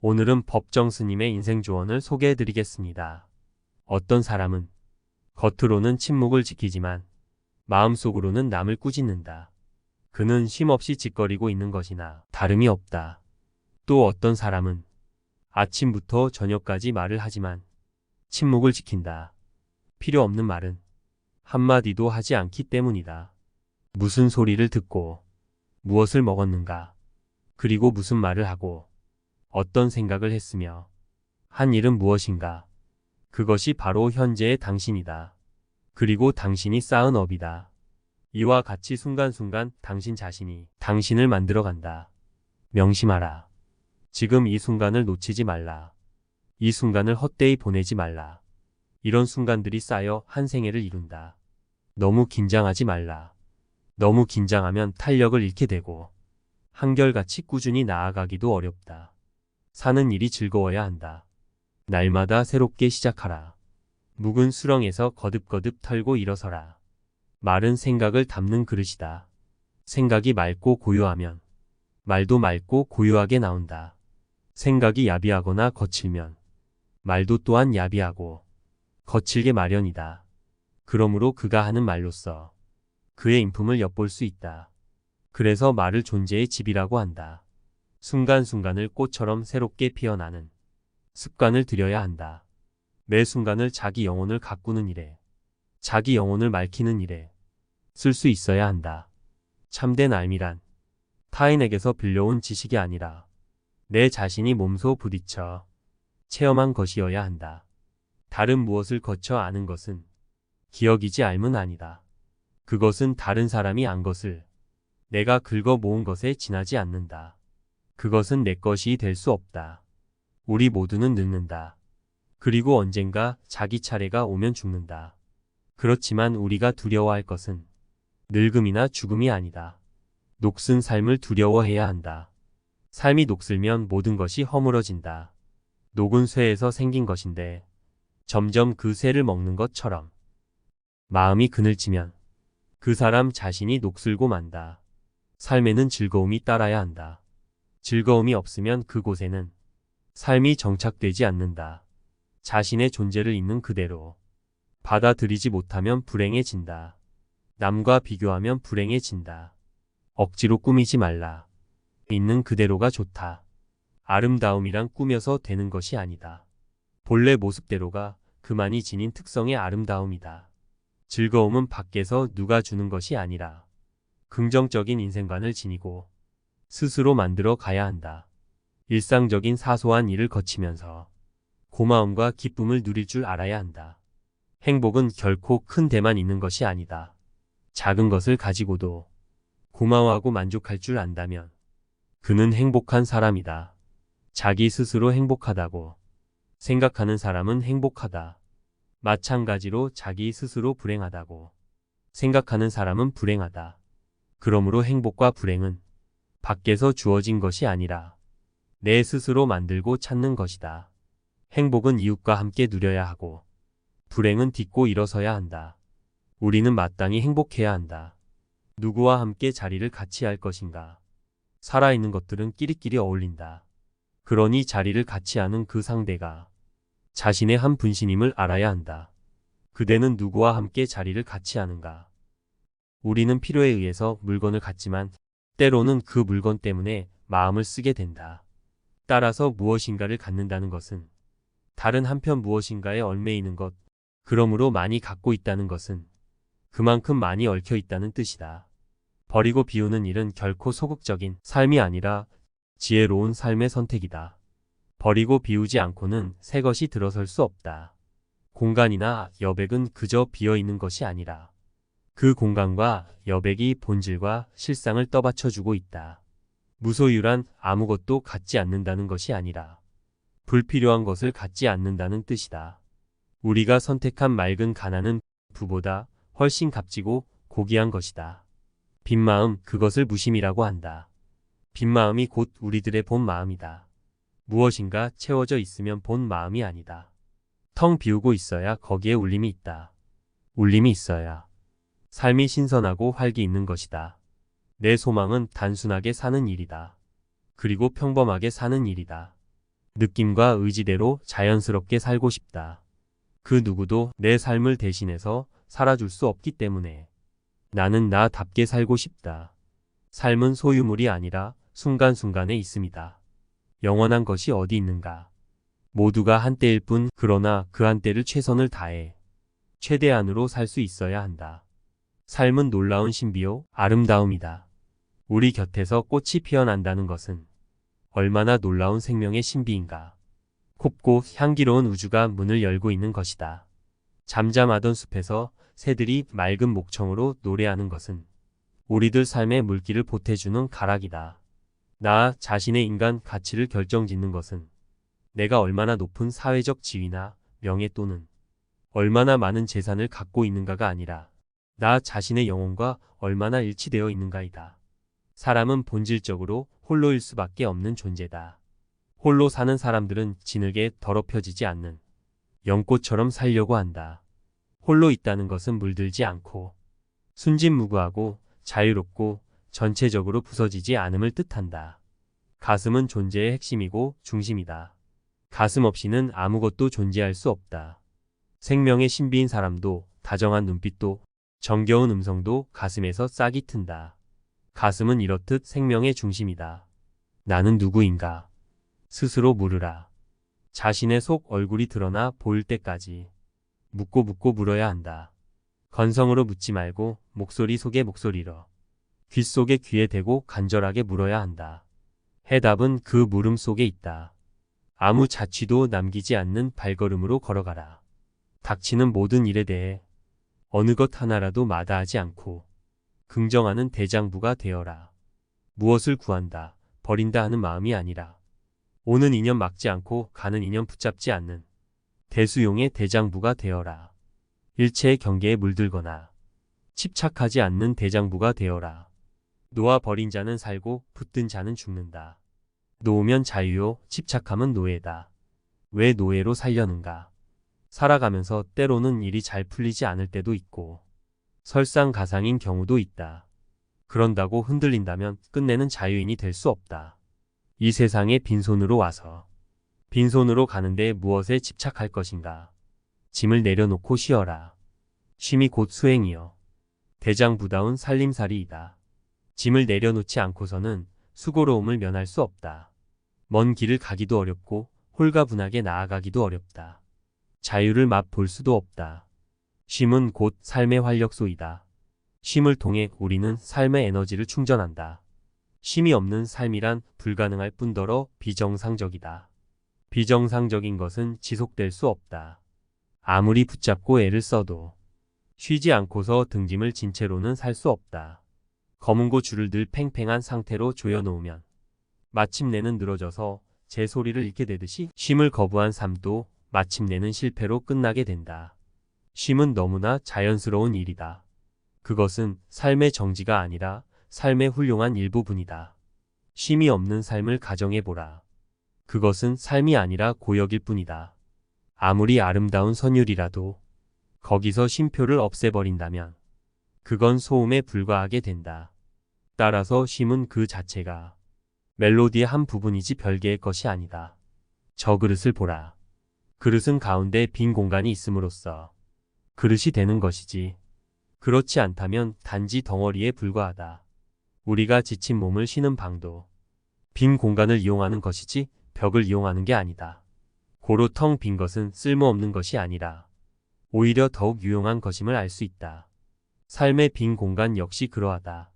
오늘은 법정 스님의 인생 조언을 소개해 드리겠습니다. 어떤 사람은 겉으로는 침묵을 지키지만 마음속으로는 남을 꾸짖는다. 그는 쉼없이 짓거리고 있는 것이나 다름이 없다. 또 어떤 사람은 아침부터 저녁까지 말을 하지만 침묵을 지킨다. 필요 없는 말은 한마디도 하지 않기 때문이다. 무슨 소리를 듣고 무엇을 먹었는가, 그리고 무슨 말을 하고 어떤 생각을 했으며 한 일은 무엇인가. 그것이 바로 현재의 당신이다. 그리고 당신이 쌓은 업이다. 이와 같이 순간순간 당신 자신이 당신을 만들어간다. 명심하라. 지금 이 순간을 놓치지 말라. 이 순간을 헛되이 보내지 말라. 이런 순간들이 쌓여 한 생애를 이룬다. 너무 긴장하지 말라. 너무 긴장하면 탄력을 잃게 되고 한결같이 꾸준히 나아가기도 어렵다. 사는 일이 즐거워야 한다. 날마다 새롭게 시작하라. 묵은 수렁에서 거듭거듭 털고 일어서라. 말은 생각을 담는 그릇이다. 생각이 맑고 고요하면 말도 맑고 고요하게 나온다. 생각이 야비하거나 거칠면 말도 또한 야비하고 거칠게 마련이다. 그러므로 그가 하는 말로써 그의 인품을 엿볼 수 있다. 그래서 말을 존재의 집이라고 한다. 순간순간을 꽃처럼 새롭게 피어나는 습관을 들여야 한다. 매 순간을 자기 영혼을 가꾸는 일에, 자기 영혼을 맑히는 일에 쓸 수 있어야 한다. 참된 알미란 타인에게서 빌려온 지식이 아니라 내 자신이 몸소 부딪혀 체험한 것이어야 한다. 다른 무엇을 거쳐 아는 것은 기억이지 알문 아니다. 그것은 다른 사람이 안 것을 내가 긁어 모은 것에 지나지 않는다. 그것은 내 것이 될 수 없다. 우리 모두는 늙는다. 그리고 언젠가 자기 차례가 오면 죽는다. 그렇지만 우리가 두려워할 것은 늙음이나 죽음이 아니다. 녹슨 삶을 두려워해야 한다. 삶이 녹슬면 모든 것이 허물어진다. 녹은 쇠에서 생긴 것인데 점점 그 쇠를 먹는 것처럼 마음이 그늘지면 그 사람 자신이 녹슬고 만다. 삶에는 즐거움이 따라야 한다. 즐거움이 없으면 그곳에는 삶이 정착되지 않는다. 자신의 존재를 있는 그대로 받아들이지 못하면 불행해진다. 남과 비교하면 불행해진다. 억지로 꾸미지 말라. 있는 그대로가 좋다. 아름다움이란 꾸며서 되는 것이 아니다. 본래 모습대로가 그만이 지닌 특성의 아름다움이다. 즐거움은 밖에서 누가 주는 것이 아니라 긍정적인 인생관을 지니고 스스로 만들어 가야 한다. 일상적인 사소한 일을 거치면서 고마움과 기쁨을 누릴 줄 알아야 한다. 행복은 결코 큰 데만 있는 것이 아니다. 작은 것을 가지고도 고마워하고 만족할 줄 안다면 그는 행복한 사람이다. 자기 스스로 행복하다고 생각하는 사람은 행복하다. 마찬가지로 자기 스스로 불행하다고 생각하는 사람은 불행하다. 그러므로 행복과 불행은 밖에서 주어진 것이 아니라 내 스스로 만들고 찾는 것이다. 행복은 이웃과 함께 누려야 하고 불행은 딛고 일어서야 한다. 우리는 마땅히 행복해야 한다. 누구와 함께 자리를 같이 할 것인가? 살아있는 것들은 끼리끼리 어울린다. 그러니 자리를 같이 하는 그 상대가 자신의 한 분신임을 알아야 한다. 그대는 누구와 함께 자리를 같이 하는가? 우리는 필요에 의해서 물건을 갖지만 때로는 그 물건 때문에 마음을 쓰게 된다. 따라서 무엇인가를 갖는다는 것은 다른 한편 무엇인가에 얽매이는 것, 그러므로 많이 갖고 있다는 것은 그만큼 많이 얽혀 있다는 뜻이다. 버리고 비우는 일은 결코 소극적인 삶이 아니라 지혜로운 삶의 선택이다. 버리고 비우지 않고는 새 것이 들어설 수 없다. 공간이나 여백은 그저 비어 있는 것이 아니라 그 공간과 여백이 본질과 실상을 떠받쳐주고 있다. 무소유란 아무것도 갖지 않는다는 것이 아니라 불필요한 것을 갖지 않는다는 뜻이다. 우리가 선택한 맑은 가난은 부보다 훨씬 값지고 고귀한 것이다. 빈 마음, 그것을 무심이라고 한다. 빈 마음이 곧 우리들의 본 마음이다. 무엇인가 채워져 있으면 본 마음이 아니다. 텅 비우고 있어야 거기에 울림이 있다. 울림이 있어야 삶이 신선하고 활기 있는 것이다. 내 소망은 단순하게 사는 일이다. 그리고 평범하게 사는 일이다. 느낌과 의지대로 자연스럽게 살고 싶다. 그 누구도 내 삶을 대신해서 살아줄 수 없기 때문에 나는 나답게 살고 싶다. 삶은 소유물이 아니라 순간순간에 있습니다. 영원한 것이 어디 있는가? 모두가 한때일 뿐, 그러나 그 한때를 최선을 다해 최대한으로 살 수 있어야 한다. 삶은 놀라운 신비요, 아름다움이다. 우리 곁에서 꽃이 피어난다는 것은 얼마나 놀라운 생명의 신비인가. 곱고 향기로운 우주가 문을 열고 있는 것이다. 잠잠하던 숲에서 새들이 맑은 목청으로 노래하는 것은 우리들 삶의 물기를 보태주는 가락이다. 나 자신의 인간 가치를 결정짓는 것은 내가 얼마나 높은 사회적 지위나 명예 또는 얼마나 많은 재산을 갖고 있는가가 아니라 나 자신의 영혼과 얼마나 일치되어 있는가이다. 사람은 본질적으로 홀로일 수밖에 없는 존재다. 홀로 사는 사람들은 진흙에 더럽혀지지 않는 연꽃처럼 살려고 한다. 홀로 있다는 것은 물들지 않고 순진무구하고 자유롭고 전체적으로 부서지지 않음을 뜻한다. 가슴은 존재의 핵심이고 중심이다. 가슴 없이는 아무것도 존재할 수 없다. 생명의 신비인 사람도 다정한 눈빛도 정겨운 음성도 가슴에서 싹이 튼다. 가슴은 이렇듯 생명의 중심이다. 나는 누구인가? 스스로 물으라. 자신의 속 얼굴이 드러나 보일 때까지 묻고 물어야 한다. 건성으로 묻지 말고 목소리 속에 목소리로, 귀 속에 귀에 대고 간절하게 물어야 한다. 해답은 그 물음 속에 있다. 아무 자취도 남기지 않는 발걸음으로 걸어가라. 닥치는 모든 일에 대해 어느 것 하나라도 마다하지 않고 긍정하는 대장부가 되어라. 무엇을 구한다, 버린다 하는 마음이 아니라 오는 인연 막지 않고 가는 인연 붙잡지 않는 대수용의 대장부가 되어라. 일체의 경계에 물들거나 집착하지 않는 대장부가 되어라. 놓아 버린 자는 살고 붙든 자는 죽는다. 놓으면 자유요, 집착하면 노예다. 왜 노예로 살려는가? 살아가면서 때로는 일이 잘 풀리지 않을 때도 있고 설상가상인 경우도 있다. 그런다고 흔들린다면 끝내는 자유인이 될 수 없다. 이 세상에 빈손으로 와서 빈손으로 가는데 무엇에 집착할 것인가? 짐을 내려놓고 쉬어라. 쉼이 곧 수행이여. 대장부다운 살림살이이다. 짐을 내려놓지 않고서는 수고로움을 면할 수 없다. 먼 길을 가기도 어렵고 홀가분하게 나아가기도 어렵다. 자유를 맛볼 수도 없다. 쉼은 곧 삶의 활력소이다. 쉼을 통해 우리는 삶의 에너지를 충전한다. 쉼이 없는 삶이란 불가능할 뿐더러 비정상적이다. 비정상적인 것은 지속될 수 없다. 아무리 붙잡고 애를 써도 쉬지 않고서 등짐을 진 채로는 살 수 없다. 검은고 줄을 늘 팽팽한 상태로 조여놓으면 마침내는 늘어져서 제 소리를 잃게 되듯이 쉼을 거부한 삶도 마침내는 실패로 끝나게 된다. 쉼은 너무나 자연스러운 일이다. 그것은 삶의 정지가 아니라 삶의 훌륭한 일부분이다. 쉼이 없는 삶을 가정해보라. 그것은 삶이 아니라 고역일 뿐이다. 아무리 아름다운 선율이라도 거기서 쉼표를 없애버린다면 그건 소음에 불과하게 된다. 따라서 쉼은 그 자체가 멜로디의 한 부분이지 별개의 것이 아니다. 저 그릇을 보라. 그릇은 가운데 빈 공간이 있음으로써 그릇이 되는 것이지. 그렇지 않다면 단지 덩어리에 불과하다. 우리가 지친 몸을 쉬는 방도 빈 공간을 이용하는 것이지 벽을 이용하는 게 아니다. 고로 텅 빈 것은 쓸모없는 것이 아니라 오히려 더욱 유용한 것임을 알 수 있다. 삶의 빈 공간 역시 그러하다.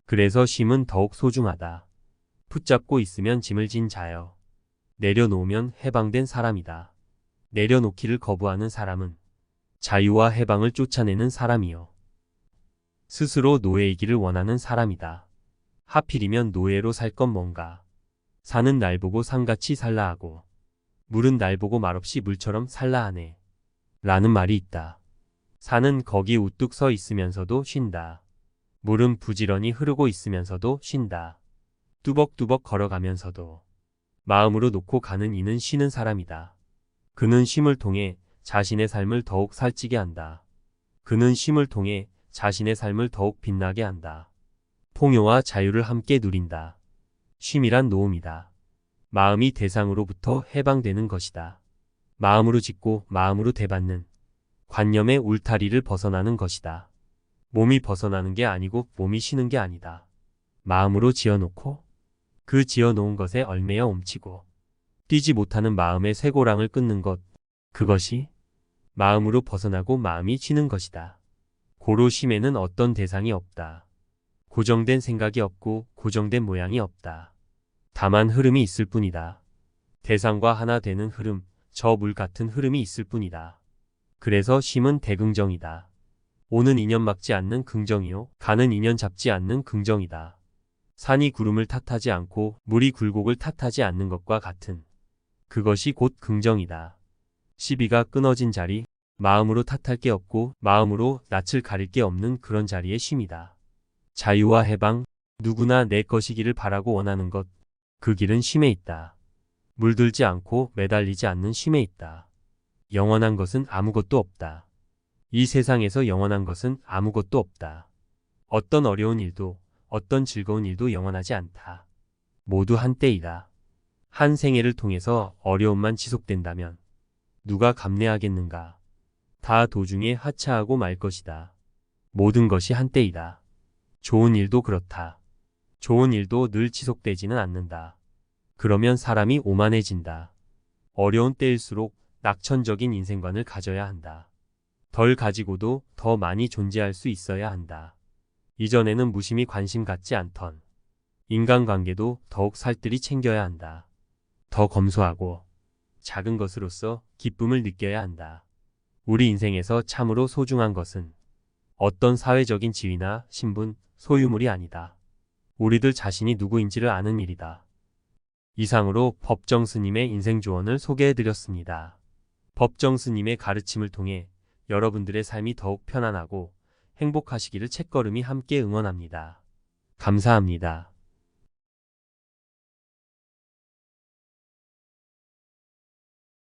그래서 쉼은 더욱 소중하다. 붙잡고 있으면 짐을 진 자여. 내려놓으면 해방된 사람이다. 내려놓기를 거부하는 사람은 자유와 해방을 쫓아내는 사람이요. 스스로 노예이기를 원하는 사람이다. 하필이면 노예로 살 건 뭔가. 산은 날 보고 산같이 살라 하고 물은 날 보고 말없이 물처럼 살라 하네. 라는 말이 있다. 산은 거기 우뚝 서 있으면서도 쉰다. 물은 부지런히 흐르고 있으면서도 쉰다. 뚜벅뚜벅 걸어가면서도 마음으로 놓고 가는 이는 쉬는 사람이다. 그는 쉼을 통해 자신의 삶을 더욱 살찌게 한다. 그는 쉼을 통해 자신의 삶을 더욱 빛나게 한다. 풍요와 자유를 함께 누린다. 쉼이란 노음이다. 마음이 대상으로부터 해방되는 것이다. 마음으로 짓고 마음으로 대받는 관념의 울타리를 벗어나는 것이다. 몸이 벗어나는 게 아니고 몸이 쉬는 게 아니다. 마음으로 지어놓고 그 지어놓은 것에 얽매여 옮치고 뛰지 못하는 마음의 쇠고랑을 끊는 것, 그것이 마음으로 벗어나고 마음이 쉬는 것이다. 고로 쉼에는 어떤 대상이 없다. 고정된 생각이 없고 고정된 모양이 없다. 다만 흐름이 있을 뿐이다. 대상과 하나 되는 흐름, 저 물 같은 흐름이 있을 뿐이다. 그래서 쉼은 대긍정이다. 오는 인연 막지 않는 긍정이요, 가는 인연 잡지 않는 긍정이다. 산이 구름을 탓하지 않고 물이 굴곡을 탓하지 않는 것과 같은 그것이 곧 긍정이다. 시비가 끊어진 자리, 마음으로 탓할 게 없고 마음으로 낯을 가릴 게 없는 그런 자리의 쉼이다. 자유와 해방, 누구나 내 것이기를 바라고 원하는 것, 그 길은 쉼에 있다. 물들지 않고 매달리지 않는 쉼에 있다. 영원한 것은 아무것도 없다. 이 세상에서 영원한 것은 아무것도 없다. 어떤 어려운 일도, 어떤 즐거운 일도 영원하지 않다. 모두 한때이다. 한 생애를 통해서 어려움만 지속된다면 누가 감내하겠는가? 다 도중에 하차하고 말 것이다. 모든 것이 한때이다. 좋은 일도 그렇다. 좋은 일도 늘 지속되지는 않는다. 그러면 사람이 오만해진다. 어려운 때일수록 낙천적인 인생관을 가져야 한다. 덜 가지고도 더 많이 존재할 수 있어야 한다. 이전에는 무심히 관심 갖지 않던 인간관계도 더욱 살뜰히 챙겨야 한다. 더 검소하고 작은 것으로서 기쁨을 느껴야 한다. 우리 인생에서 참으로 소중한 것은 어떤 사회적인 지위나 신분, 소유물이 아니다. 우리들 자신이 누구인지를 아는 일이다. 이상으로 법정 스님의 인생 조언을 소개해드렸습니다. 법정 스님의 가르침을 통해 여러분들의 삶이 더욱 편안하고 행복하시기를 책걸음이 함께 응원합니다. 감사합니다.